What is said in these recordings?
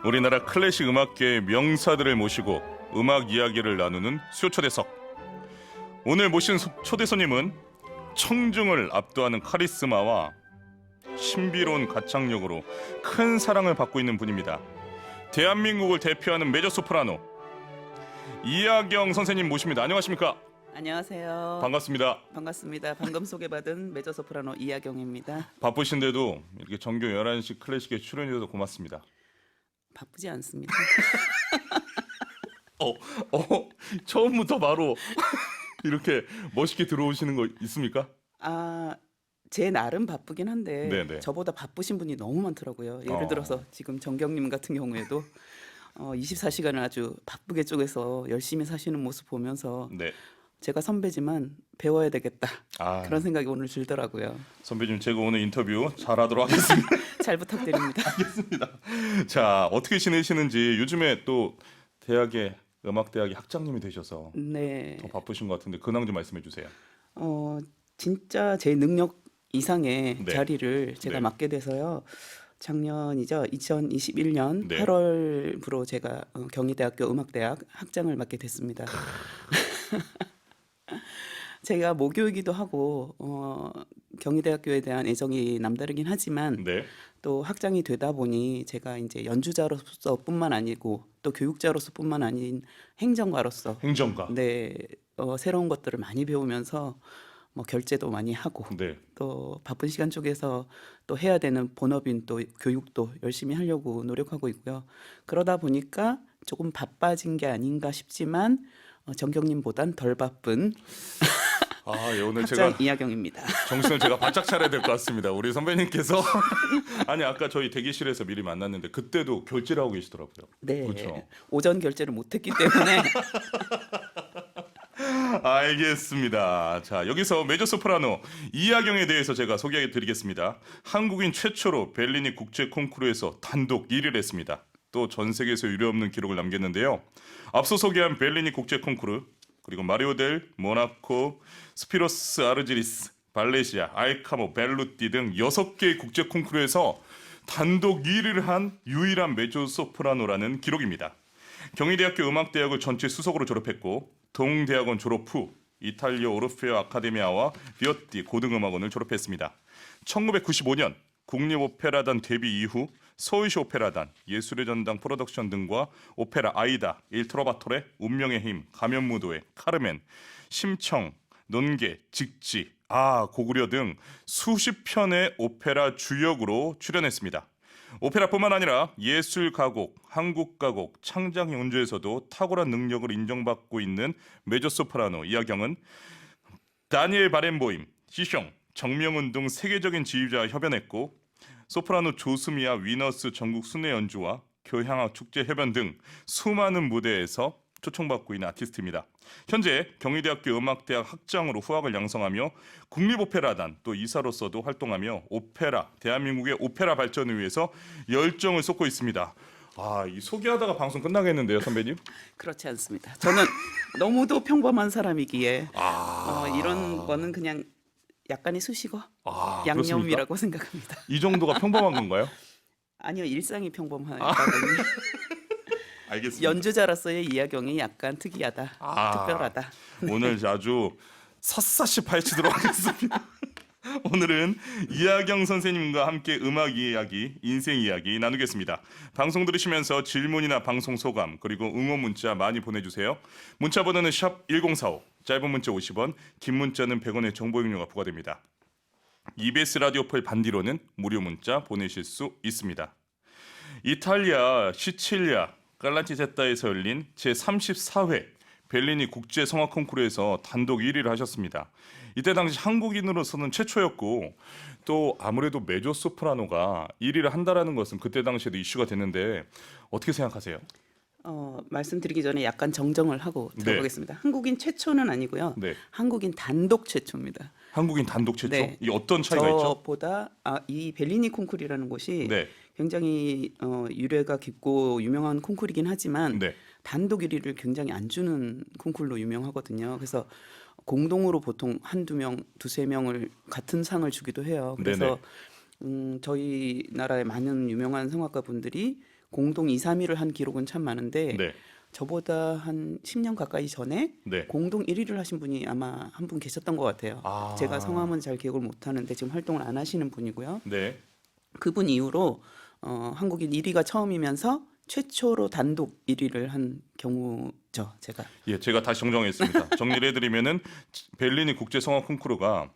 우리나라 클래식 음악계의 명사들을 모시고 음악 이야기를 나누는 수요초대석. 오늘 모신 초대손님은 청중을 압도하는 카리스마와 신비로운 가창력으로 큰 사랑을 받고 있는 분입니다. 대한민국을 대표하는 메조소프라노 이하경 선생님 모십니다. 안녕하십니까? 안녕하세요. 반갑습니다. 반갑습니다. 방금 소개받은 메조소프라노 이하경입니다. 바쁘신데도 이렇게 정규 11시 클래식에 출연해 주셔서 고맙습니다. 바쁘지 않습니다. 처음부터 바로 이렇게 멋있게 들어오시는 거 있습니까? 제 나름 바쁘긴 한데 네네. 저보다 바쁘신 분이 너무 많더라고요. 예를 들어서 지금 정경님 같은 경우에도 24시간을 아주 바쁘게 쪼개서 열심히 사시는 모습 보면서 네. 제가 선배지만 배워야 되겠다. 그런 생각이 오늘 들더라고요. 선배님, 제가 오늘 인터뷰 잘하도록 하겠습니다. 잘 부탁드립니다. 알겠습니다. 자, 어떻게 지내시는지. 요즘에 또 음악대학의 학장님이 되셔서 네. 더 바쁘신 것 같은데 근황 좀 말씀해 주세요. 진짜 제 능력 이상의 네. 자리를 제가 네. 맡게 돼서요. 작년이죠. 2021년 네. 8월부로 제가 경희대학교 음악대학 학장을 맡게 됐습니다. 제가 모교이기도 하고 경희대학교에 대한 애정이 남다르긴 하지만 네. 또 학장이 되다 보니 제가 이제 연주자로서뿐만 아니고 또 교육자로서뿐만 아닌 행정가로서 행정가. 네, 새로운 것들을 많이 배우면서 뭐 결제도 많이 하고 네. 또 바쁜 시간 쪽에서 또 해야 되는 본업인 또 교육도 열심히 하려고 노력하고 있고요. 그러다 보니까 조금 바빠진 게 아닌가 싶지만 정경님보단 덜 바쁜 예, 오늘 학장 제가 이하경입니다. 정신을 제가 바짝 차려야 될 것 같습니다. 우리 선배님께서 아니, 아까 저희 대기실에서 미리 만났는데 그때도 결제를 하고 계시더라고요. 네, 그렇죠. 오전 결제를 못했기 때문에 알겠습니다. 자, 여기서 메조소프라노 이하경에 대해서 제가 소개해 드리겠습니다. 한국인 최초로 벨리니 국제 콩쿠르에서 단독 1위를 했습니다. 또 전 세계에서 유례없는 기록을 남겼는데요. 앞서 소개한 벨리니 국제 콩쿠르, 그리고 마리오 델 모나코, 스피로스 아르지리스, 발레시아, 알카모, 벨루띠 등 6개의 국제 콩쿠르에서 단독 1위를 한 유일한 메조소프라노라는 기록입니다. 경희대학교 음악대학을 전체 수석으로 졸업했고 동대학원 졸업 후 이탈리아 오르페오 아카데미아와 비오티 고등음악원을 졸업했습니다. 1995년 국립오페라단 데뷔 이후 서울시 오페라단, 예술의 전당 프로덕션 등과 오페라 아이다, 일 트로바토레, 운명의 힘, 가면무도회, 카르멘, 심청, 논게, 직지, 고구려 등 수십 편의 오페라 주역으로 출연했습니다. 오페라뿐만 아니라 예술 가곡, 한국 가곡, 창작 연주에서도 탁월한 능력을 인정받고 있는 메조소프라노 이하경은 다니엘 바렌보임, 시숑, 정명훈 등 세계적인 지휘자와 협연했고 소프라노 조스미아 위너스 전국 순회 연주와 교향악 축제 협연 등 수많은 무대에서 초청받고 있는 아티스트입니다. 현재 경희대학교 음악대학 학장으로 후학을 양성하며 국립오페라단 또 이사로서도 활동하며 대한민국의 오페라 발전을 위해서 열정을 쏟고 있습니다. 이 소개하다가 방송 끝나겠는데요, 선배님? 그렇지 않습니다. 저는 너무도 평범한 사람이기에 이런 거는 그냥 약간의 수식어, 양념이라고 생각합니다. 이 정도가 평범한 건가요? 아니요, 일상이 평범하다 보니 알겠습니다. 연주자로서의 이하경이 약간 특이하다, 특별하다. 오늘 아주 샅샅이 파헤치도록 하겠습니다. 오늘은 이하경 선생님과 함께 음악 이야기, 인생 이야기 나누겠습니다. 방송 들으시면서 질문이나 방송 소감 그리고 응원 문자 많이 보내주세요. 문자 번호는 샵 1045, 짧은 문자 50원, 긴 문자는 100원의 정보 이용료가 부과됩니다. EBS 라디오폴 반디로는 무료 문자 보내실 수 있습니다. 이탈리아 시칠리아 깔라티제타에서 열린 제34회 벨리니 국제 성악 콩쿠르에서 단독 1위를 하셨습니다. 이때 당시 한국인으로서는 최초였고 또 아무래도 메조소프라노가 1위를 한다라는 것은 그때 당시에도 이슈가 됐는데 어떻게 생각하세요? 말씀드리기 전에 약간 정정을 하고 들어보겠습니다. 한국인 최초는 아니고요. 네. 한국인 단독 최초입니다. 한국인 단독 최초? 네. 이 어떤 차이가 있죠? 저보다 이 벨리니 콩쿠르라는 곳이 네. 굉장히 유래가 깊고 유명한 콩쿠르이긴 하지만 네. 단독 1위를 굉장히 안 주는 콩쿨로 유명하거든요. 그래서 공동으로 보통 한두 명, 두세 명을 같은 상을 주기도 해요. 그래서 저희 나라의 많은 유명한 성악가 분들이 공동 2, 3위를 한 기록은 참 많은데 네. 저보다 한 10년 가까이 전에 네. 공동 1위를 하신 분이 아마 한 분 계셨던 것 같아요. 아. 제가 성함은 잘 기억을 못 하는데 지금 활동을 안 하시는 분이고요. 네. 그분 이후로 한국인 1위가 처음이면서 최초로 단독 1위를 한 경우죠, 제가. 예, 제가 다시 정정했습니다. 정리를 해드리면은 벨리니 국제 성악 콩쿠르가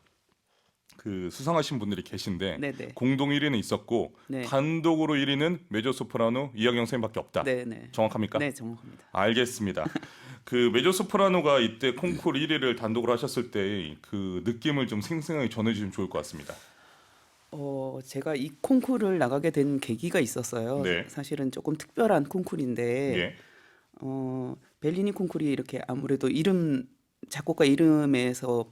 그 수상하신 분들이 계신데 네네. 공동 1위는 있었고 네. 단독으로 1위는 메조 소프라노 이하경 선생님밖에 없다. 네네. 정확합니까? 네, 정확합니다. 알겠습니다. 그 메조 소프라노가 이때 콩쿠르 1위를 단독으로 하셨을 때 그 느낌을 좀 생생하게 전해주시면 좋을 것 같습니다. 제가 이 콩쿠르를 나가게 된 계기가 있었어요. 네. 사실은 조금 특별한 콩쿠르인데 예. 벨리니 콩쿠르이 이렇게 아무래도 작곡가 이름에서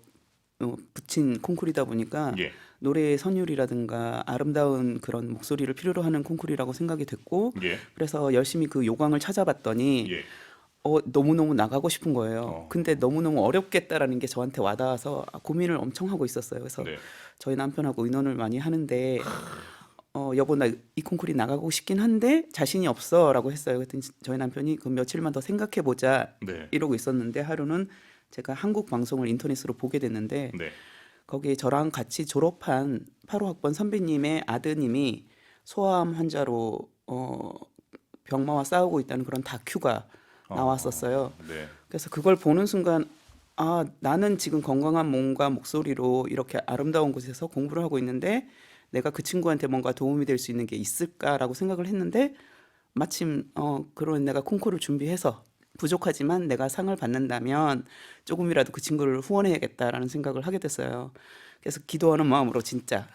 붙인 콩쿠르이다 보니까 예. 노래의 선율이라든가 아름다운 그런 목소리를 필요로 하는 콩쿠르이라고 생각이 됐고 예. 그래서 열심히 그 요강을 찾아봤더니 예. 너무너무 나가고 싶은 거예요. 어. 근데 너무너무 어렵겠다라는 게 저한테 와닿아서 고민을 엄청 하고 있었어요. 그래서 네. 저희 남편하고 의논을 많이 하는데 여보 나 이 콩쿠르 나가고 싶긴 한데 자신이 없어라고 했어요. 그랬더니 저희 남편이 그 며칠만 더 생각해 보자 네. 이러고 있었는데 하루는 제가 한국 방송을 인터넷으로 보게 됐는데 네. 거기에 저랑 같이 졸업한 8호 학번 선배님의 아드님이 소아암 환자로 병마와 싸우고 있다는 그런 다큐가 나왔었어요. 네. 그래서 그걸 보는 순간 나는 지금 건강한 몸과 목소리로 이렇게 아름다운 곳에서 공부를 하고 있는데 내가 그 친구한테 뭔가 도움이 될 수 있는 게 있을까라고 생각을 했는데 마침 그런 내가 콩쿠르를 준비해서 부족하지만 내가 상을 받는다면 조금이라도 그 친구를 후원해야겠다라는 생각을 하게 됐어요. 그래서 기도하는 마음으로 진짜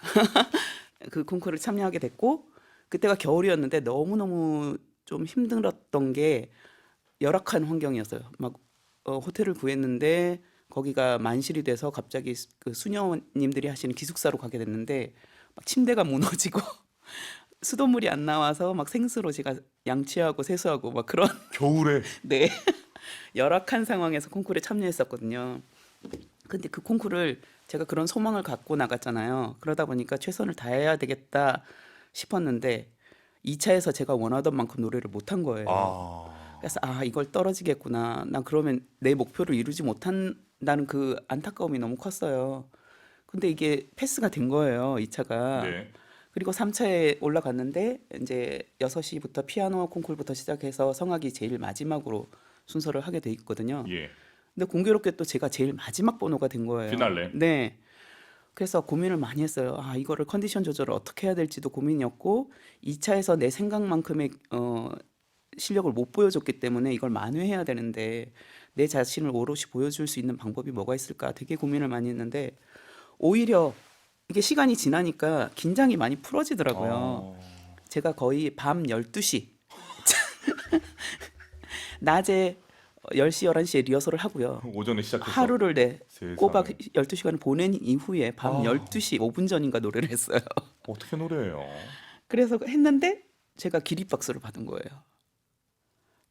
그 콩쿠르를 참여하게 됐고 그때가 겨울이었는데 너무너무 좀 힘들었던 게 열악한 환경이었어요. 막 호텔을 구했는데 거기가 만실이 돼서 갑자기 그 수녀님들이 하시는 기숙사로 가게 됐는데 막 침대가 무너지고 수돗물이 안 나와서 막 생수로 제가 양치하고 세수하고 막 그런 겨울에 네 열악한 상황에서 콩쿠르에 참여했었거든요. 근데 그 콩쿠르를 제가 그런 소망을 갖고 나갔잖아요. 그러다 보니까 최선을 다해야 되겠다 싶었는데 2차에서 제가 원하던 만큼 노래를 못한 거예요. 그래서 이걸 떨어지겠구나. 난 그러면 내 목표를 이루지 못한다는 그 안타까움이 너무 컸어요. 근데 이게 패스가 된 거예요, 2차가. 네. 그리고 3차에 올라갔는데 이제 6시부터 피아노 콩쿠르부터 시작해서 성악이 제일 마지막으로 순서를 하게 돼 있거든요. 예. 근데 공교롭게 또 제가 제일 마지막 번호가 된 거예요. 피날레. 네. 그래서 고민을 많이 했어요. 이거를 컨디션 조절을 어떻게 해야 될지도 고민이었고 2차에서 내 생각만큼의 실력을 못 보여줬기 때문에 이걸 만회해야 되는데 내 자신을 오롯이 보여줄 수 있는 방법이 뭐가 있을까 되게 고민을 많이 했는데 오히려 이게 시간이 지나니까 긴장이 많이 풀어지더라고요. 제가 거의 밤 12시 낮에 10시, 11시에 리허설을 하고요. 오전에 시작해서 하루를 세상에. 꼬박 12시간을 보낸 이후에 밤 12시 5분 전인가 노래를 했어요. 어떻게 노래해요? 그래서 했는데 제가 기립박수를 받은 거예요.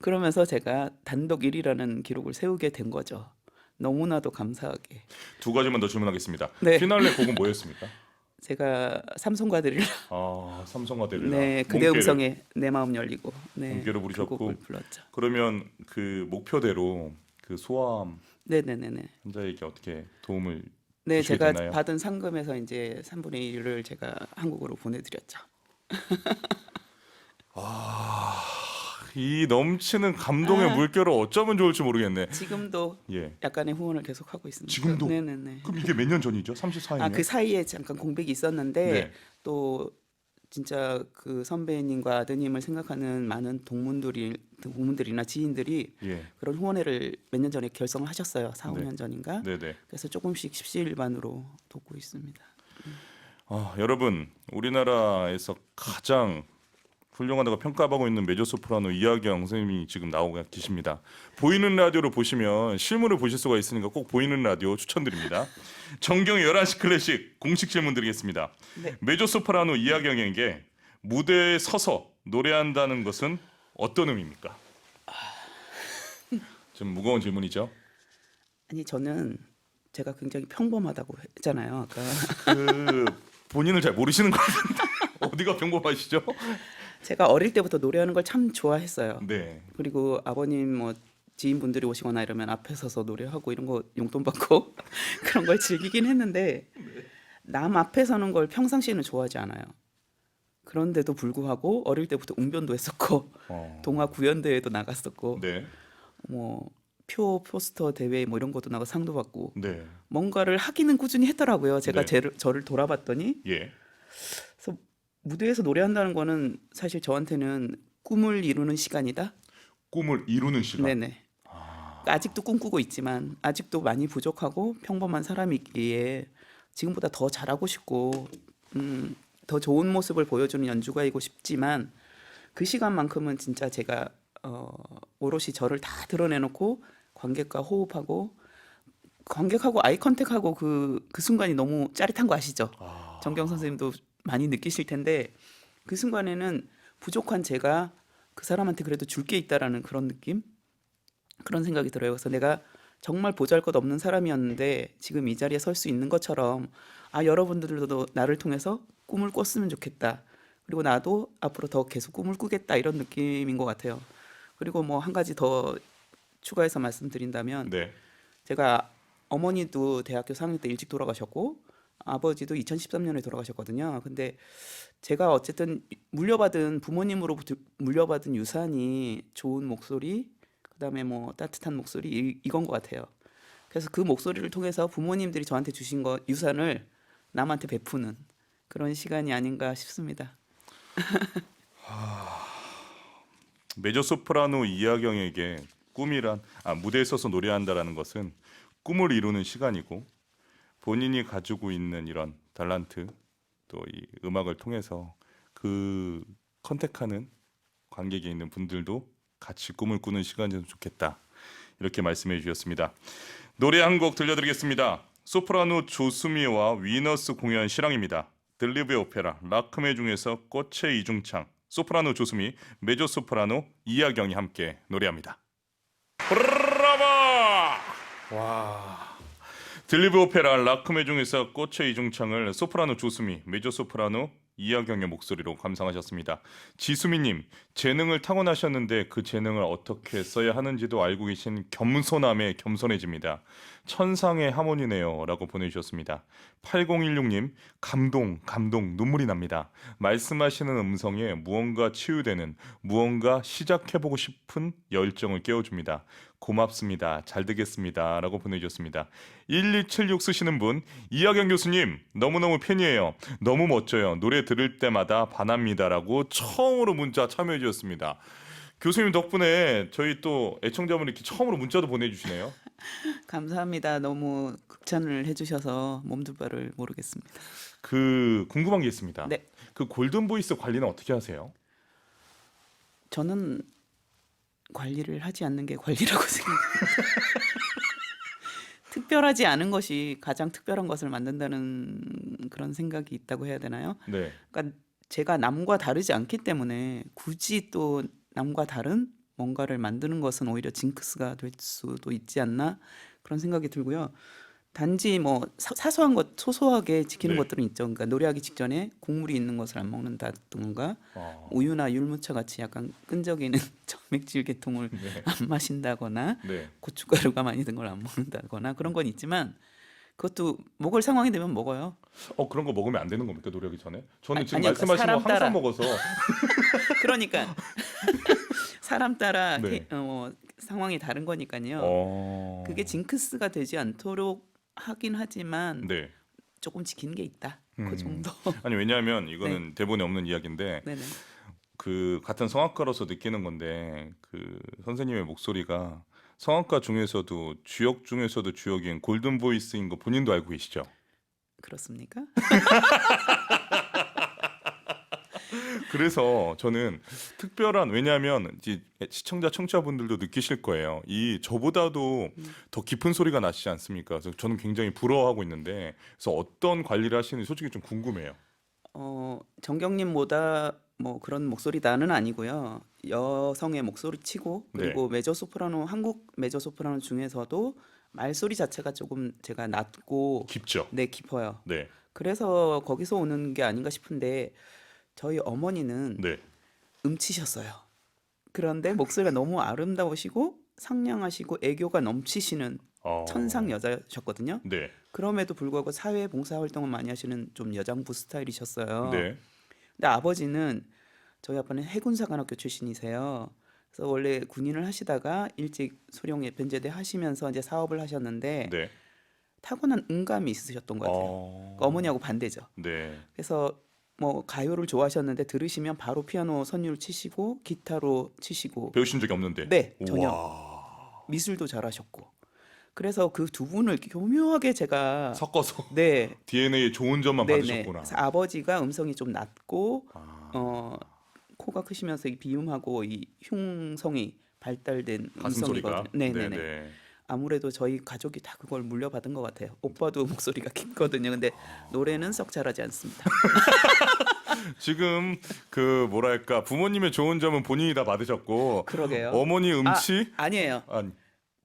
그러면서 제가 단독 1위라는 기록을 세우게 된 거죠. 너무나도 감사하게. 두 가지만 더 질문하겠습니다. 네. 피날레 곡은 뭐였습니까? 제가 삼성과 드릴라. 삼성과 데릴라. 네, 그대 음성에 내 마음 열리고. 네, 몽개를 그 부르셨고. 곡을 불렀죠. 그러면 그 목표대로 그 소아암 네네네네. 환자에게 어떻게 도움을 네, 주시게 제가 됐나요? 받은 상금에서 이제 3분의 1을 제가 한국으로 보내드렸죠. 이 넘치는 감동의 물결을 어쩌면 좋을지 모르겠네. 지금도 예. 약간의 후원을 계속하고 있습니다. 지금도? 네네네. 그럼 이게 몇 년 전이죠? 34년? 그 사이에 잠깐 공백이 있었는데 네. 또 진짜 그 선배님과 아드님을 생각하는 많은 동문들이나 지인들이 예. 그런 후원회를 몇 년 전에 결성을 하셨어요. 4, 네. 5년 전인가. 네네. 그래서 조금씩 십시일반으로 돕고 있습니다. 여러분 우리나라에서 가장 훌륭하다고 평가받고 있는 메조소프라노 이하경 선생님이 지금 나오고 계십니다. 보이는 라디오를 보시면 실물을 보실 수가 있으니까 꼭 보이는 라디오 추천드립니다. 정경의 11시 클래식 공식 질문 드리겠습니다. 네. 메조소프라노 이하경에게 무대에 서서 노래한다는 것은 어떤 의미입니까? 좀 무거운 질문이죠. 아니 저는 제가 굉장히 평범하다고 했잖아요. 아까 그 본인을 잘 모르시는 것 같은데 어디가 평범하시죠? 제가 어릴 때부터 노래하는 걸 참 좋아했어요. 네. 그리고 아버님 뭐 지인분들이 오시거나 이러면 앞에 서서 노래하고 이런 거 용돈 받고 그런 걸 즐기긴 했는데 남 앞에 서는 걸 평상시에는 좋아하지 않아요. 그런데도 불구하고 어릴 때부터 웅변도 했었고 동화 구연대회도 나갔었고 네. 뭐 포스터 대회 뭐 이런 것도 나가 상도 받고 네. 뭔가를 하기는 꾸준히 했더라고요. 제가 네. 저를 돌아봤더니 예. 그래서 무대에서 노래한다는 거는 사실 저한테는 꿈을 이루는 시간이다. 꿈을 이루는 시간. 네네. 그러니까 아직도 꿈꾸고 있지만 아직도 많이 부족하고 평범한 사람이기에 지금보다 더 잘하고 싶고 더 좋은 모습을 보여주는 연주가이고 싶지만 그 시간만큼은 진짜 제가 오롯이 저를 다 드러내놓고 관객과 호흡하고 관객하고 아이 컨택하고 그 순간이 너무 짜릿한 거 아시죠? 정경 선생님도 많이 느끼실 텐데 그 순간에는 부족한 제가 그 사람한테 그래도 줄 게 있다라는 그런 느낌? 그런 생각이 들어요. 그래서 내가 정말 보잘것없는 사람이었는데 지금 이 자리에 설 수 있는 것처럼 아 여러분들도 나를 통해서 꿈을 꿨으면 좋겠다. 그리고 나도 앞으로 더 계속 꿈을 꾸겠다 이런 느낌인 것 같아요. 그리고 뭐 한 가지 더 추가해서 말씀드린다면 네. 제가 어머니도 대학교 4학년 때 일찍 돌아가셨고 아버지도 2013년에 돌아가셨거든요. 근데 제가 어쨌든 부모님으로부터 물려받은 유산이 좋은 목소리, 그다음에 뭐 따뜻한 목소리 이건 것 같아요. 그래서 그 목소리를 통해서 부모님들이 저한테 주신 거 유산을 남한테 베푸는 그런 시간이 아닌가 싶습니다. 메조소프라노 이하경에게 무대에 서서 노래한다라는 것은 꿈을 이루는 시간이고 본인이 가지고 있는 이런 탤런트 또 이 음악을 통해서 그 컨택하는 관객에 있는 분들도 같이 꿈을 꾸는 시간이면 좋겠다. 이렇게 말씀해 주셨습니다. 노래 한 곡 들려드리겠습니다. 소프라노 조수미와 위너스 공연 실황입니다. 들리브 오페라 라크메 중에서 꽃의 이중창 소프라노 조수미, 메조 소프라노 이하경이 함께 노래합니다. 브라바! 와. 들리브 오페라 라크메 중에서 꽃의 이중창을 소프라노 조수미, 메조 소프라노 이하경의 목소리로 감상하셨습니다. 지수미님, 재능을 타고나셨는데 그 재능을 어떻게 써야 하는지도 알고 계신 겸손함에 겸손해집니다. 천상의 하모니네요 라고 보내주셨습니다. 8016님, 감동, 눈물이 납니다. 말씀하시는 음성에 무언가 치유되는, 무언가 시작해보고 싶은 열정을 깨워줍니다. 고맙습니다. 잘 되겠습니다. 라고 보내주셨습니다. 1276 쓰시는 분, 이하경 교수님 너무너무 팬이에요. 너무 멋져요. 노래 들을 때마다 반합니다. 라고 처음으로 문자 참여해 주셨습니다. 교수님 덕분에 저희 또 애청자분이 이렇게 처음으로 문자도 보내주시네요. 감사합니다. 너무 극찬을 해주셔서 몸둘 바를 모르겠습니다. 그 궁금한 게 있습니다. 네, 그 골든 보이스 관리는 어떻게 하세요? 저는 관리를 하지 않는 게 관리라고 생각합니다. 특별하지 않은 것이 가장 특별한 것을 만든다는 그런 생각이 있다고 해야 되나요? 네. 그러니까 제가 남과 다르지 않기 때문에 굳이 또 남과 다른 뭔가를 만드는 것은 오히려 징크스가 될 수도 있지 않나 그런 생각이 들고요. 단지 뭐 사소한 것 소소하게 지키는 네. 것들은 있죠. 그러니까 노래하기 직전에 국물이 있는 것을 안 먹는다든가 우유나 율무차 같이 약간 끈적이는 점액질 계통을 네. 안 마신다거나 네. 고춧가루가 많이 든 걸 안 먹는다거나 그런 건 있지만 그것도 먹을 상황이 되면 먹어요. 그런 거 먹으면 안 되는 겁니까? 노래하기 전에? 저는 지금 아니요, 말씀하신 거 사람 따라. 항상 먹어서. 그러니까 사람 따라 네. 상황이 다른 거니까요. 그게 징크스가 되지 않도록 하긴 하지만 네. 조금 지키는 게 있다. 그 정도. 아니 왜냐하면 이거는 대본에 없는 이야기인데 네네. 그 같은 성악가로서 느끼는 건데 그 선생님의 목소리가 성악가 중에서도 주역 중에서도 주역인 골든 보이스인 거 본인도 알고 계시죠? 그렇습니까? 그래서 저는 왜냐하면 이제 시청자 청취자분들도 느끼실 거예요. 이 저보다도 더 깊은 소리가 나시지 않습니까? 그래서 저는 굉장히 부러워하고 있는데 그래서 어떤 관리를 하시는지 솔직히 좀 궁금해요. 정경님보다 뭐 그런 목소리다는 아니고요. 여성의 목소리 치고 그리고 메조 소프라노 한국 메조 소프라노 중에서도 말소리 자체가 조금 제가 낮고 깊죠. 네 깊어요. 네, 그래서 거기서 오는 게 아닌가 싶은데 저희 어머니는 네. 음치셨어요. 그런데 목소리가 너무 아름다우시고 상냥하시고 애교가 넘치시는 천상 여자셨거든요. 네, 그럼에도 불구하고 사회 봉사 활동을 많이 하시는 좀 여장부 스타일이셨어요. 네, 근데 아버지는 저희 아빠는 해군사관학교 출신이세요. 그래서 원래 군인을 하시다가 일찍 수령에 변제돼 하시면서 이제 사업을 하셨는데 네. 타고난 음감이 있으셨던 것 같아요. 그러니까 어머니하고 반대죠. 네. 그래서 뭐 가요를 좋아하셨는데 들으시면 바로 피아노 선율 치시고 기타로 치시고 배우신 적이 없는데. 네 전혀 우와. 미술도 잘하셨고 그래서 그 두 분을 교묘하게 제가 섞어서 네 DNA에 좋은 점만 네네 받으셨구나. 그래서 아버지가 음성이 좀 낮고 아, 코가 크시면서 이 비음하고 이 흉성이 발달된 가슴 소리가. 음성이거든요. 네네네. 네. 아무래도 저희 가족이 다 그걸 물려받은 것 같아요. 오빠도 목소리가 깊거든요. 근데 노래는 썩 잘하지 않습니다. 지금 그 뭐랄까 부모님의 좋은 점은 본인이 다 받으셨고 그러게요. 어머니 음치 아니에요. 아니,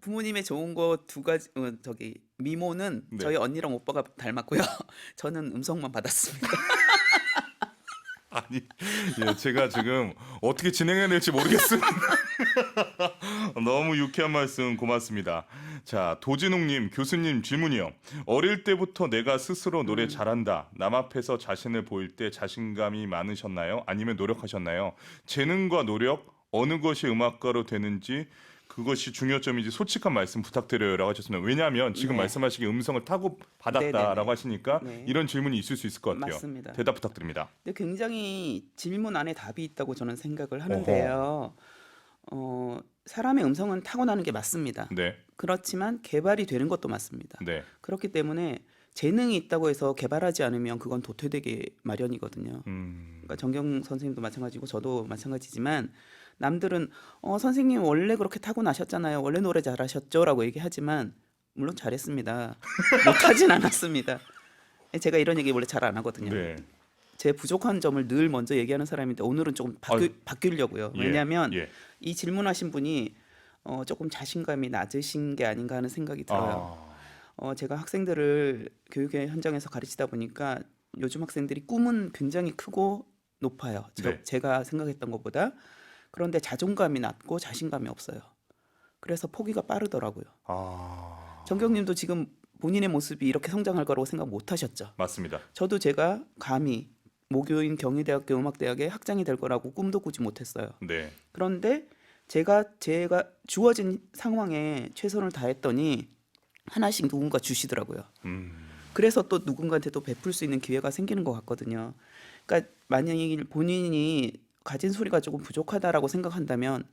부모님의 좋은 거 두 가지 저기 미모는 네. 저희 언니랑 오빠가 닮았고요. 저는 음성만 받았습니다. 아니, 예, 제가 지금 어떻게 진행해야 될지 모르겠습니다. 너무 유쾌한 말씀 고맙습니다. 자, 도진웅님, 교수님 질문이요. 어릴 때부터 내가 스스로 노래 잘한다. 남 앞에서 자신을 보일 때 자신감이 많으셨나요? 아니면 노력하셨나요? 재능과 노력, 어느 것이 음악가로 되는지 그것이 중요점인지 솔직한 말씀 부탁드려요라고 하셨습니다. 왜냐하면 지금 네. 말씀하시기 음성을 타고 받았다라고 네네네. 하시니까 네. 이런 질문이 있을 수 있을 것 같아요. 맞습니다. 대답 부탁드립니다. 근데 굉장히 질문 안에 답이 있다고 저는 생각을 하는데요. 사람의 음성은 타고나는 게 맞습니다. 네, 그렇지만 개발이 되는 것도 맞습니다. 네, 그렇기 때문에 재능이 있다고 해서 개발하지 않으면 그건 도태되기 마련이거든요. 그러니까 정경 선생님도 마찬가지고 저도 마찬가지지만 남들은 선생님 원래 그렇게 타고나셨잖아요. 원래 노래 잘하셨죠라고 얘기하지만 물론 잘했습니다. 못하진 않았습니다. 제가 이런 얘기 원래 잘 안 하거든요. 네. 제 부족한 점을 늘 먼저 얘기하는 사람인데 오늘은 조금 바뀌려고요. 예, 왜냐하면 예. 이 질문하신 분이 조금 자신감이 낮으신 게 아닌가 하는 생각이 들어요. 제가 학생들을 교육의 현장에서 가르치다 보니까 요즘 학생들이 꿈은 굉장히 크고 높아요. 네. 제가 생각했던 것보다. 그런데 자존감이 낮고 자신감이 없어요. 그래서 포기가 빠르더라고요. 정경님도 지금 본인의 모습이 이렇게 성장할 거라고 생각 못 하셨죠? 맞습니다. 저도 제가 감히 모교인 경희대학교 음악대학의 학장이 될 거라고 꿈도 꾸지 못했어요. 네. 그런데 제가 주어진 상황에 최선을 다했더니 하나씩 누군가 주시더라고요. 그래서 또 누군가한테 또 베풀 수 있는 기회가 생기는 것 같거든요. 그러니까 만약에 본인이 가진 소리가 조금 부족하다라고 생각한다면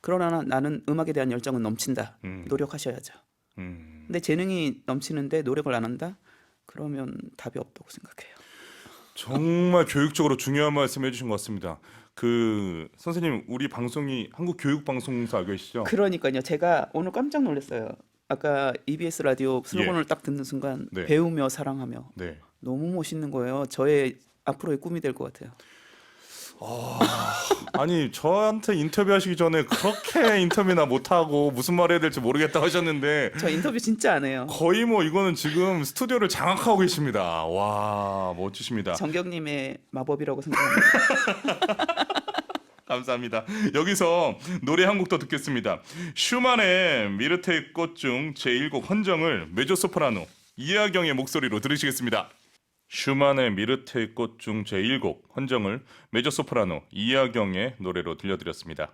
그러나 나는 음악에 대한 열정은 넘친다. 노력하셔야죠. 근데 재능이 넘치는데 노력을 안 한다? 그러면 답이 없다고 생각해요. 정말 교육적으로 중요한 말씀 해주신 것 같습니다. 그 선생님 우리 방송이 한국교육방송사 알고 계시죠? 그러니까요. 제가 오늘 깜짝 놀랐어요. 아까 EBS 라디오 슬로건을 딱 듣는 순간 네. 배우며 사랑하며 네. 너무 멋있는 거예요. 저의 앞으로의 꿈이 될 것 같아요. 아니 저한테 인터뷰하시기 전에 그렇게 인터뷰나 못하고 무슨 말 해야 될지 모르겠다 하셨는데 저 인터뷰 진짜 안 해요. 거의 뭐 이거는 지금 스튜디오를 장악하고 계십니다. 와 멋지십니다. 정경님의 마법이라고 생각합니다. 감사합니다. 여기서 노래 한 곡 더 듣겠습니다. 슈만의 미르테의 꽃 중 제1곡 헌정을 메조소프라노 이하경의 목소리로 들으시겠습니다. 슈만의 미르테의 꽃 중 제1곡 헌정을 메조소프라노 이하경의 노래로 들려드렸습니다.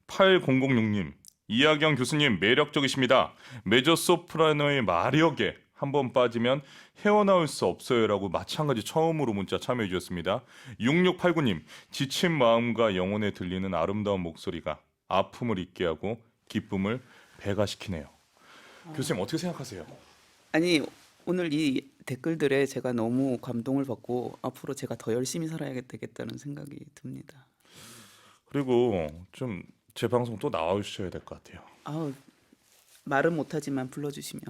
8006님, 이하경 교수님 매력적이십니다. 메조소프라노의 마력에 한번 빠지면 헤어나올 수 없어요라고 마찬가지 처음으로 문자 참여해 주셨습니다. 6689님, 지친 마음과 영혼에 들리는 아름다운 목소리가 아픔을 잊게 하고 기쁨을 배가시키네요. 교수님 어떻게 생각하세요? 아니 오늘 이 댓글들에 제가 너무 감동을 받고 앞으로 제가 더 열심히 살아야겠다는 생각이 듭니다. 그리고 좀 제 방송 또 나와주셔야 될 것 같아요. 아우 말은 못하지만 불러주시면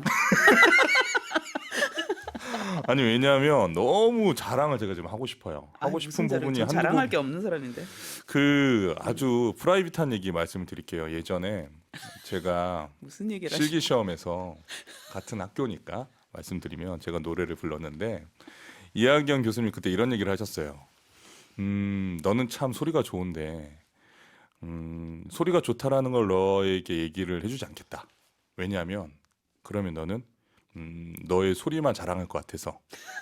아니 왜냐하면 너무 자랑을 제가 지금 하고 싶어요. 하고 싶은 부분이 한두 자랑할 번 게 없는 사람인데. 그 아주 프라이빗한 얘기 말씀을 드릴게요. 예전에 제가 무슨 얘기를 실기 시험에서 같은 학교니까 말씀드리면 제가 노래를 불렀는데 이하경 교수님 그때 이런 얘기를 하셨어요. 너는 참 소리가 좋은데 소리가 좋다라는 걸 너에게 얘기를 해주지 않겠다. 왜냐하면 그러면 너는 너의 소리만 자랑할 것 같아서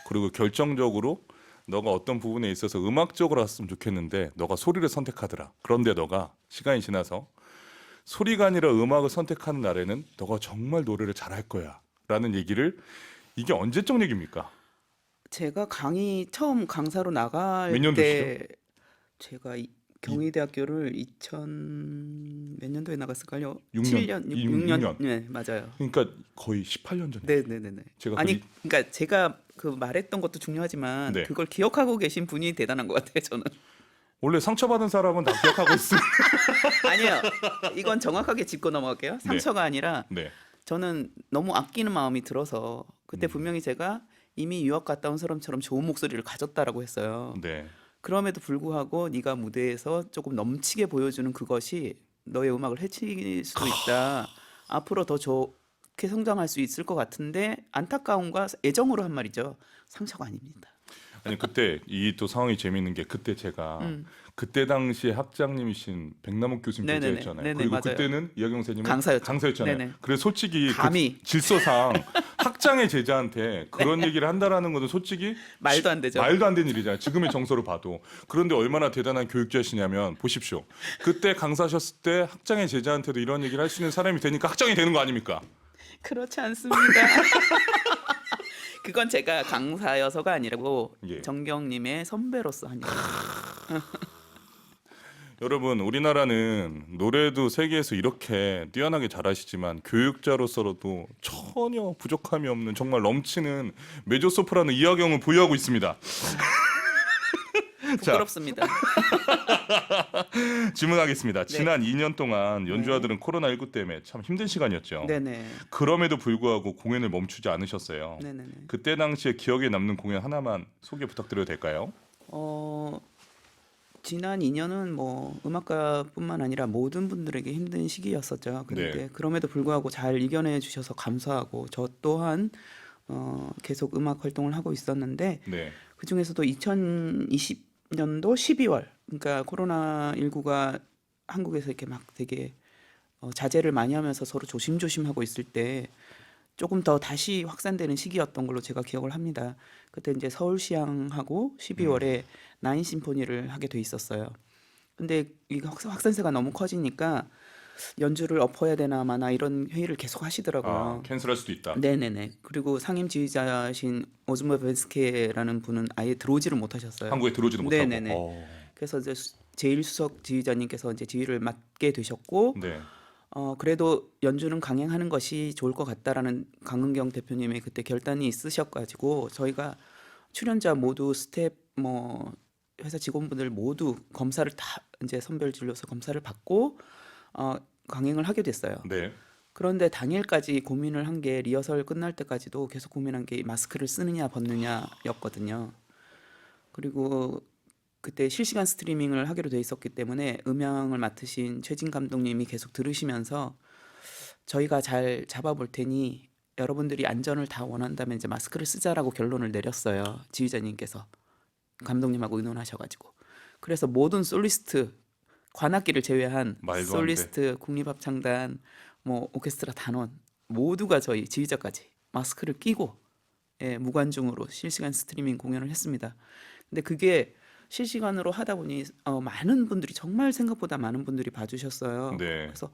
그리고 결정적으로 너가 어떤 부분에 있어서 음악적으로 왔으면 좋겠는데 너가 소리를 선택하더라. 그런데 너가 시간이 지나서 소리가 아니라 음악을 선택하는 날에는 너가 정말 노래를 잘할 거야 라는 얘기를 이게 언제적 얘기입니까? 제가 처음 강사로 나갈 몇 년도시죠? 때 제가 이- 경희대학교를 2000 몇 년도에 나갔을까요? 6년, 7년, 6년. 6년. 네, 맞아요. 그러니까 거의 18년 전에 네, 네, 네, 네. 제가 아니, 그러니까 제가 그 말했던 것도 중요하지만 네. 그걸 기억하고 계신 분이 대단한 것 같아요, 저는. 원래 상처받은 사람은 다 기억하고 있어요. 아니요. 이건 정확하게 짚고 넘어갈게요. 상처가 아니라 네. 저는 너무 아끼는 마음이 들어서 그때 분명히 제가 이미 유학 갔다 온 사람처럼 좋은 목소리를 가졌다라고 했어요. 네. 그럼에도 불구하고 네가 무대에서 조금 넘치게 보여주는 그것이 너의 음악을 해칠 수도 있다. 앞으로 더 좋게 성장할 수 있을 것 같은데 안타까움과 애정으로 한 말이죠. 상처가 아닙니다. 아니 그때 이 또 상황이 재밌는 게 그때 제가 음. 그때 당시에 학장님이신 백남욱 교수님 네네네. 교수였잖아요. 네네, 그리고 맞아요. 그때는 이하경 선생님은 강사였죠. 강사였잖아요. 네네. 그래서 솔직히 감히. 그 질서상 학장의 제자한테 그런 얘기를 한다라는 것은 솔직히 말도 안 되죠. 말도 안 되는 일이잖아요. 지금의 정서로 봐도. 그런데 얼마나 대단한 교육자시냐면 보십시오. 그때 강사하셨을 때 학장의 제자한테도 이런 얘기를 할 수 있는 사람이 되니까 학장이 되는 거 아닙니까? 그렇지 않습니다. 그건 제가 강사여서가 아니고 예. 정경님의 선배로서 한 얘기. 여러분 우리나라는 노래도 세계에서 이렇게 뛰어나게 잘하시지만 교육자로서도 전혀 부족함이 없는 정말 넘치는 메조소프라노 이하경을 보유하고 있습니다. 자 부끄럽습니다. 질문하겠습니다. 지난 2년 동안 연주자들은 코로나19 때문에 참 힘든 시간이었죠. 네네. 그럼에도 불구하고 공연을 멈추지 않으셨어요. 네네네. 그때 당시에 기억에 남는 공연 하나만 소개 부탁드려도 될까요? 지난 2년은 뭐 음악가뿐만 아니라 모든 분들에게 힘든 시기였었죠. 그런데 네. 그럼에도 불구하고 잘 이겨내 주셔서 감사하고 저 또한 계속 음악 활동을 하고 있었는데 네. 그 중에서도 2020년도 12월 그러니까 코로나19가 한국에서 이렇게 막 되게 자제를 많이 하면서 서로 조심조심 하고 있을 때 조금 더 다시 확산되는 시기였던 걸로 제가 기억을 합니다. 그때 이제 서울시향하고 12월에 나인 심포니를 하게 돼 있었어요. 근데 이 확산세가 너무 커지니까 연주를 엎어야 되나 마나 이런 회의를 계속 하시더라고요. 캔슬할 수도 있다. 네네네. 그리고 상임 지휘자신 오즈모 벤스케라는 분은 아예 들어오지를 못하셨어요. 한국에 들어오지도 못하고. 네네네. 그래서 이제 제1수석 지휘자님께서 이제 지휘를 맡게 되셨고 네. 그래도 연주는 강행하는 것이 좋을 것 같다라는 강은경 대표님의 그때 결단이 있으셔가지고 저희가 출연자 모두 스텝 뭐 회사 직원분들 모두 검사를 다 이제 선별 진료소 검사를 받고 강행을 하게 됐어요. 네. 그런데 당일까지 고민을 한 게 리허설 끝날 때까지도 계속 고민한 게 마스크를 쓰느냐 벗느냐였거든요. 그리고 그때 실시간 스트리밍을 하기로 돼 있었기 때문에 음향을 맡으신 최진 감독님이 계속 들으시면서 저희가 잘 잡아볼 테니 여러분들이 안전을 다 원한다면 이제 마스크를 쓰자라고 결론을 내렸어요. 지휘자님께서 감독님하고 의논하셔가지고 그래서 모든 솔리스트 관악기를 제외한 말도 안 돼. 솔리스트 국립합창단 뭐 오케스트라 단원 모두가 저희 지휘자까지 마스크를 끼고 무관중으로 실시간 스트리밍 공연을 했습니다. 근데 그게 실시간으로 하다 보니 많은 분들이 정말 생각보다 많은 분들이 봐주셨어요. 네. 그래서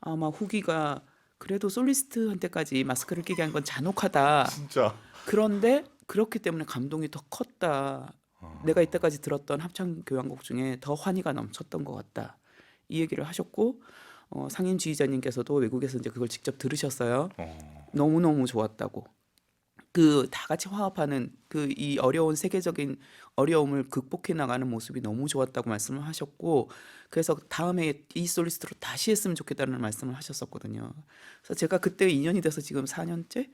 아마 후기가 그래도 솔리스트한테까지 마스크를 끼게 한 건 잔혹하다. 진짜. 그런데 그렇기 때문에 감동이 더 컸다. 내가 이때까지 들었던 합창 교향곡 중에 더 환희가 넘쳤던 것 같다. 이 얘기를 하셨고 상임 지휘자님께서도 외국에서 이제 그걸 직접 들으셨어요. 너무너무 좋았다고. 그 다 같이 화합하는 그 이 어려운 세계적인 어려움을 극복해 나가는 모습이 너무 좋았다고 말씀을 하셨고, 그래서 다음에 이 솔리스트로 다시 했으면 좋겠다는 말씀을 하셨었거든요. 그래서 제가 그때 인연이 돼서 지금 4년째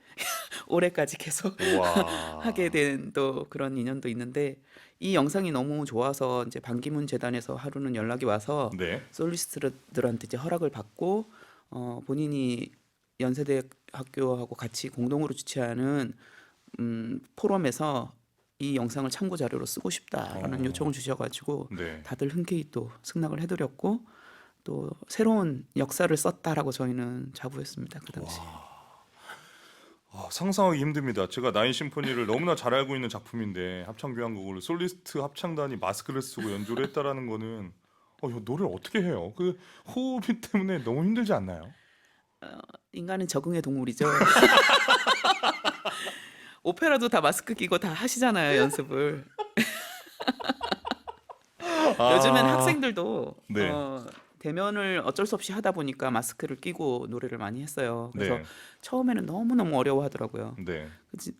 올해까지 계속 하게 와. 된 또 그런 인연도 있는데, 이 영상이 너무 좋아서 이제 반기문 재단에서 하루는 연락이 와서 네. 솔리스트들한테 이제 허락을 받고 본인이 연세대 학교하고 같이 공동으로 주최하는 포럼에서 이 영상을 참고 자료로 쓰고 싶다라는 요청을 주셔가지고 네. 다들 흔쾌히 또 승낙을 해드렸고, 또 새로운 역사를 썼다라고 저희는 자부했습니다. 그 당시. 상상하기 힘듭니다. 제가 나인 심포니를 너무나 잘 알고 있는 작품인데 합창교향곡을 솔리스트 합창단이 마스크를 쓰고 연주를 했다라는 거는 이 노래를 어떻게 해요? 그 호흡이 때문에 너무 힘들지 않나요? 인간은 적응의 동물이죠. 오페라도 다 마스크 끼고 다 하시잖아요, 연습을. 요즘엔 학생들도 네. 대면을 어쩔 수 없이 하다 보니까 마스크를 끼고 노래를 많이 했어요. 그래서 네. 처음에는 너무너무 어려워하더라고요. 네.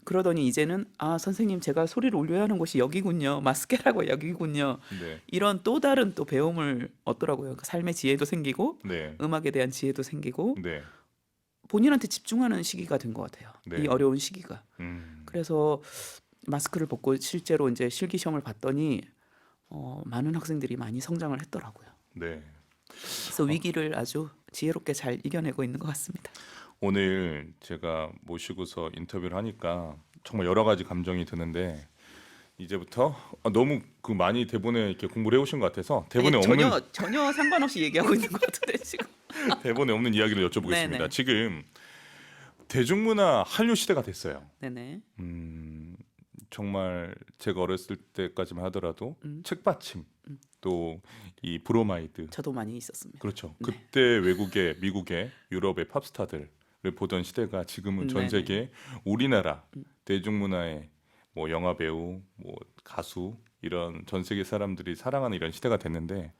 그러더니 이제는 선생님 제가 소리를 올려야 하는 곳이 여기군요. 마스크라고 여기군요. 네. 이런 또 다른 또 배움을 얻더라고요. 그 삶의 지혜도 생기고 네. 음악에 대한 지혜도 생기고 네. 본인한테 집중하는 시기가 된 것 같아요. 네. 이 어려운 시기가. 음. 그래서 마스크를 벗고 실제로 이제 실기 시험을 봤더니 많은 학생들이 많이 성장을 했더라고요. 네. 그래서 위기를 아주 지혜롭게 잘 이겨내고 있는 것 같습니다. 오늘 제가 모시고서 인터뷰를 하니까 정말 여러 가지 감정이 드는데 이제부터 너무 그 많이 대본에 이렇게 공부를 해오신 것 같아서 대본에 아니, 없는 전혀 상관없이 얘기하고 있는 것 같은데 지금. 대본에 없는 이야기를 여쭤보겠습니다. 네네. 지금 대중문화 한류 시대가 됐어요. 네네. 정말 제가 어렸을 때까지만 하더라도 음. 책받침 또 이 브로마이드 저도 많이 있었습니다. 그렇죠. 네. 그때 외국의 미국의 유럽의 팝스타들을 보던 시대가 지금은 전 네네. 세계 우리나라 대중문화의 뭐 영화 배우, 뭐 가수 이런 전 세계 사람들이 사랑하는 이런 시대가 됐는데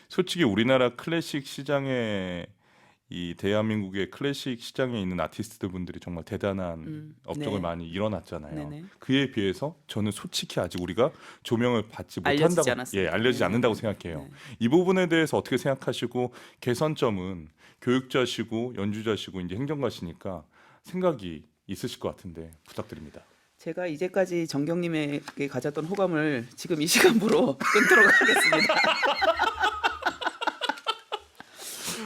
솔직히 우리나라 클래식 시장에 이 대한민국의 클래식 시장에 있는 아티스트들 분들이 정말 대단한 업적을 네. 많이 일어났잖아요. 네네. 그에 비해서 저는 솔직히 아직 우리가 조명을 받지 알려지지 못한다고 않았습니다. 알려지지 네. 않는다고 생각해요. 네. 이 부분에 대해서 어떻게 생각하시고 개선점은 교육자시고 연주자시고 이제 행정가시니까 생각이 있으실 것 같은데 부탁드립니다. 제가 이제까지 정경님에게 가졌던 호감을 지금 이 시간부로 끊도록 하겠습니다.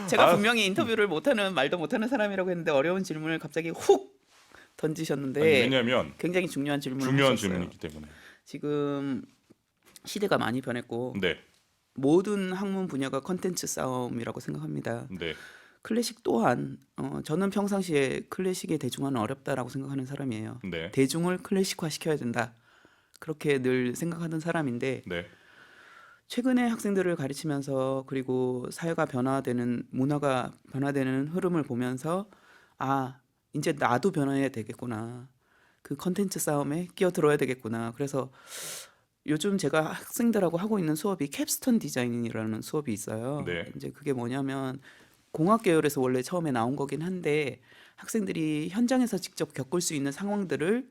제가 분명히 인터뷰를 못하는 말도 못하는 사람이라고 했는데 어려운 질문을 갑자기 훅 던지셨는데 아니, 왜냐하면 굉장히 중요한 질문을 중요한 하셨어요. 질문이기 때문에. 지금 시대가 많이 변했고 네, 모든 학문 분야가 컨텐츠 싸움이라고 생각합니다. 네, 클래식 또한 저는 평상시에 클래식의 대중화는 어렵다라고 생각하는 사람이에요. 네, 대중을 클래식화 시켜야 된다. 그렇게 늘 생각하는 사람인데 네, 최근에 학생들을 가르치면서 그리고 사회가 변화되는 문화가 변화되는 흐름을 보면서 이제 나도 변화해야 되겠구나. 그 컨텐츠 싸움에 끼어들어야 되겠구나. 그래서 요즘 제가 학생들하고 하고 있는 수업이 캡스톤 디자인이라는 수업이 있어요. 네. 이제 그게 뭐냐면 공학 계열에서 원래 처음에 나온 거긴 한데 학생들이 현장에서 직접 겪을 수 있는 상황들을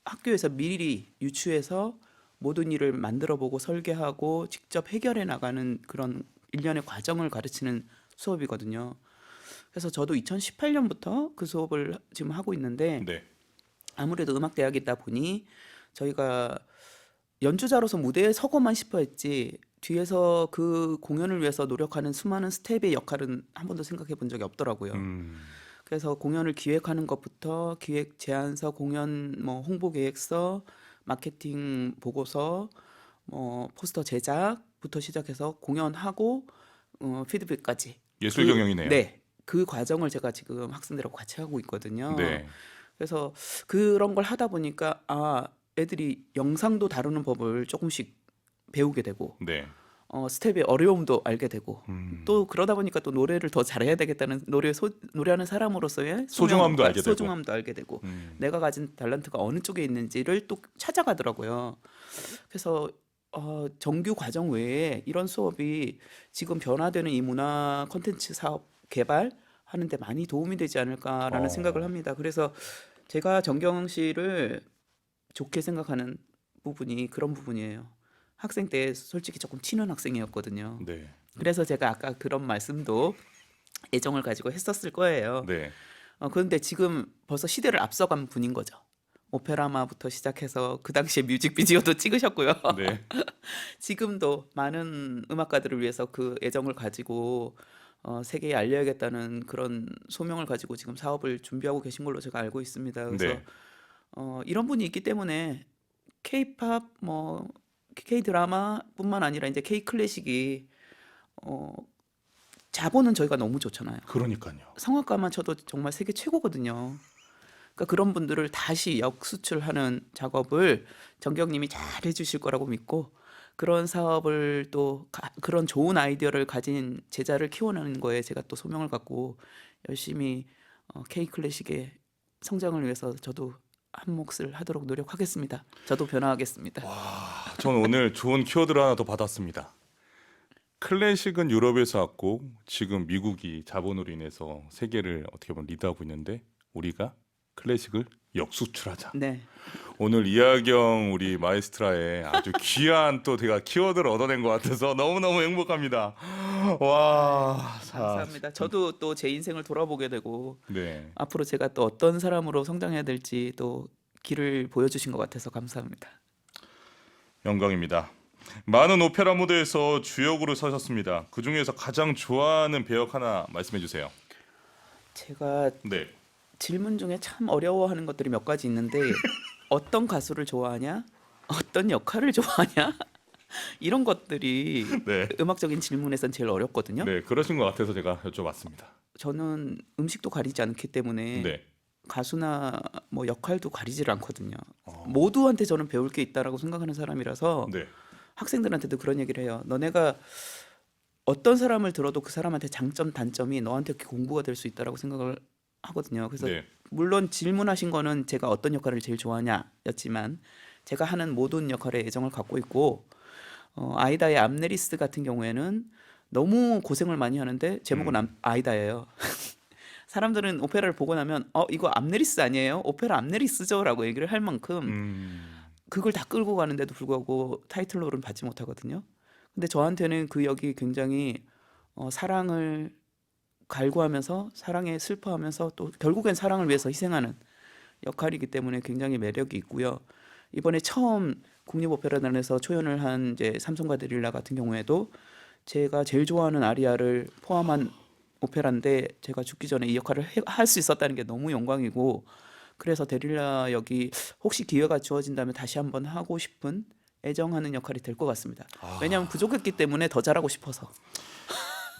학교에서 미리 유추해서 모든 일을 만들어보고 설계하고 직접 해결해 나가는 그런 일련의 과정을 가르치는 수업이거든요. 그래서 저도 2018년부터 그 수업을 지금 하고 있는데 네. 아무래도 음악대학이다 보니 저희가 연주자로서 무대에 서고만 싶어 했지 뒤에서 그 공연을 위해서 노력하는 수많은 스텝의 역할은 한 번도 생각해 본 적이 없더라고요. 그래서 공연을 기획하는 것부터 기획 제안서, 공연 뭐 홍보 계획서, 마케팅 보고서, 뭐 포스터 제작부터 시작해서 공연하고 피드백까지. 예술 경영이네요. 네, 그 과정을 제가 지금 학생들하고 같이 하고 있거든요. 네. 그래서 그런 걸 하다 보니까 애들이 영상도 다루는 법을 조금씩 배우게 되고 네. 스텝의 어려움도 알게 되고 또 그러다 보니까 또 노래를 더 잘해야 되겠다는 노래하는 사람으로서의 소중함도 알게 되고. 소중함도 알게 되고 내가 가진 탤런트가 어느 쪽에 있는지를 또 찾아가더라고요. 그래서 정규 과정 외에 이런 수업이 지금 변화되는 이 문화 콘텐츠 사업 개발하는 데 많이 도움이 되지 않을까라는 생각을 합니다. 그래서 제가 정경 씨를 좋게 생각하는 부분이 그런 부분이에요. 학생 때 솔직히 조금 튀는 학생이었거든요. 네. 그래서 제가 아까 그런 말씀도 애정을 가지고 했었을 거예요. 네. 그런데 지금 벌써 시대를 앞서간 분인 거죠. 오페라마부터 시작해서 그 당시에 뮤직비디오도 찍으셨고요. 네. 지금도 많은 음악가들을 위해서 그 애정을 가지고 세계에 알려야겠다는 그런 소명을 가지고 지금 사업을 준비하고 계신 걸로 제가 알고 있습니다. 그래서 네. 이런 분이 있기 때문에 K-팝 K-드라마뿐만 아니라 이제 K-클래식이 어, 자본은 저희가 너무 좋잖아요. 그러니까요. 성악가만 쳐도 정말 세계 최고거든요. 그러니까 그런 분들을 다시 역수출하는 작업을 정경님이 잘 해주실 거라고 믿고 그런 사업을 또 그런 좋은 아이디어를 가진 제자를 키워내는 거에 제가 또 소명을 갖고 열심히 K-클래식의 성장을 위해서 저도 한 몫을 하도록 노력하겠습니다. 저도 변화하겠습니다. 저는 오늘 좋은 키워드를 하나 더 받았습니다. 클래식은 유럽에서 왔고 지금 미국이 자본으로 인해서 세계를 어떻게 보면 리드하고 있는데 우리가 클래식을 역수출하자. 네, 오늘 이하경 우리 마에스트라의 아주 귀한 또 제가 키워드를 얻어낸 것 같아서 너무너무 행복합니다. 와, 감사합니다. 저도 또 제 인생을 돌아보게 되고 네. 앞으로 제가 또 어떤 사람으로 성장해야 될지 또 길을 보여주신 것 같아서 감사합니다. 영광입니다. 많은 오페라 무대에서 주역으로 서셨습니다. 그 중에서 가장 좋아하는 배역 하나 말씀해 주세요. 제가 네. 질문 중에 참 어려워하는 것들이 몇 가지 있는데 어떤 가수를 좋아하냐? 어떤 역할을 좋아하냐? 이런 것들이 네. 음악적인 질문에선 제일 어렵거든요. 네, 그러신 것 같아서 제가 여쭤봤습니다. 저는 음식도 가리지 않기 때문에 네. 가수나 뭐 역할도 가리질 않거든요. 어. 모두한테 저는 배울 게 있다라고 생각하는 사람이라서 네. 학생들한테도 그런 얘기를 해요. 너네가 어떤 사람을 들어도 그 사람한테 장점 단점이 너한테 공부가 될 수 있다라고 생각을 하거든요. 그래서 네. 물론 질문하신 거는 제가 어떤 역할을 제일 좋아하냐였지만 제가 하는 모든 역할에 애정을 갖고 있고 아이다의 암네리스 같은 경우에는 너무 고생을 많이 하는데 제목은 아이다예요. 사람들은 오페라를 보고 나면 이거 암네리스 아니에요? 오페라 암네리스죠라고 얘기를 할 만큼 그걸 다 끌고 가는데도 불구하고 타이틀로는 받지 못하거든요. 근데 저한테는 그 역이 굉장히 사랑을 갈구하면서 사랑에 슬퍼하면서 또 결국엔 사랑을 위해서 희생하는 역할이기 때문에 굉장히 매력이 있고요. 이번에 처음 국립오페라단에서 초연을 한 이제 삼성과 데릴라 같은 경우에도 제가 제일 좋아하는 아리아를 포함한 오페라인데 제가 죽기 전에 이 역할을 할 수 있었다는 게 너무 영광이고 그래서 데릴라 역이 혹시 기회가 주어진다면 다시 한번 하고 싶은 애정하는 역할이 될 것 같습니다. 왜냐하면 부족했기 때문에 더 잘하고 싶어서.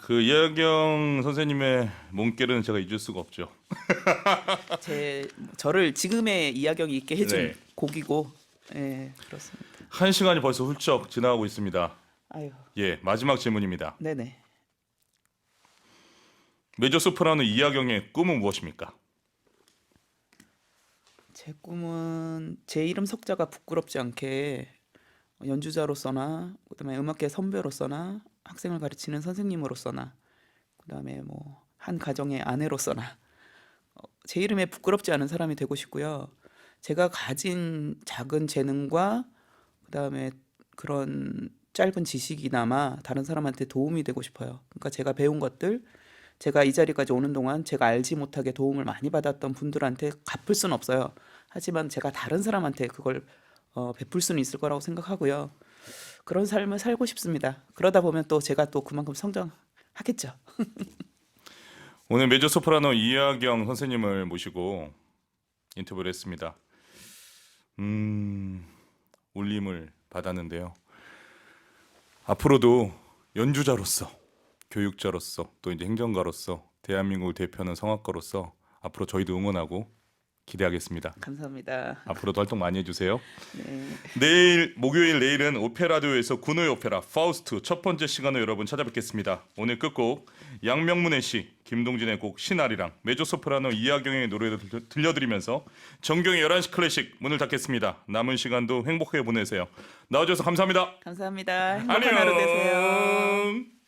그 이하경 선생님의 몸결은 제가 잊을 수가 없죠. 저를 지금의 이하경이 있게 해준 네. 곡이고, 예, 그렇습니다. 한 시간이 벌써 훌쩍 지나가고 있습니다. 아유, 예, 마지막 질문입니다. 네네. 메조소프라노 이하경의 꿈은 무엇입니까? 제 꿈은 제 이름 석자가 부끄럽지 않게 연주자로서나 그다음에 음악계 선배로서나 학생을 가르치는 선생님으로서나 그다음에 뭐 한 가정의 아내로서나 제 이름에 부끄럽지 않은 사람이 되고 싶고요. 제가 가진 작은 재능과 그다음에 그런 짧은 지식이나마 다른 사람한테 도움이 되고 싶어요. 그러니까 제가 배운 것들 제가 이 자리까지 오는 동안 제가 알지 못하게 도움을 많이 받았던 분들한테 갚을 수는 없어요. 하지만 제가 다른 사람한테 그걸 베풀 수는 있을 거라고 생각하고요. 그런 삶을 살고 싶습니다. 그러다 보면 또 제가 또 그만큼 성장하겠죠. 오늘 메조소프라노 이하경 선생님을 모시고 인터뷰를 했습니다. 울림을 받았는데요. 앞으로도 연주자로서, 교육자로서, 또 이제 행정가로서, 대한민국을 대표하는 성악가로서 앞으로 저희도 응원하고 기대하겠습니다. 감사합니다. 앞으로도 활동 많이 해주세요. 네. 내일 목요일 내일은 오페라디오에서 군호의 오페라 파우스트 첫 번째 시간으로 여러분 찾아뵙겠습니다. 오늘 끝곡 양명문의 시 김동진의 곡 신아리랑 메조소프라노 이하경의 노래를 들려드리면서 정경의 11시 클래식 문을 닫겠습니다. 남은 시간도 행복하게 보내세요. 나와주셔서 감사합니다. 감사합니다. 행복한 하루 되세요. 안녕.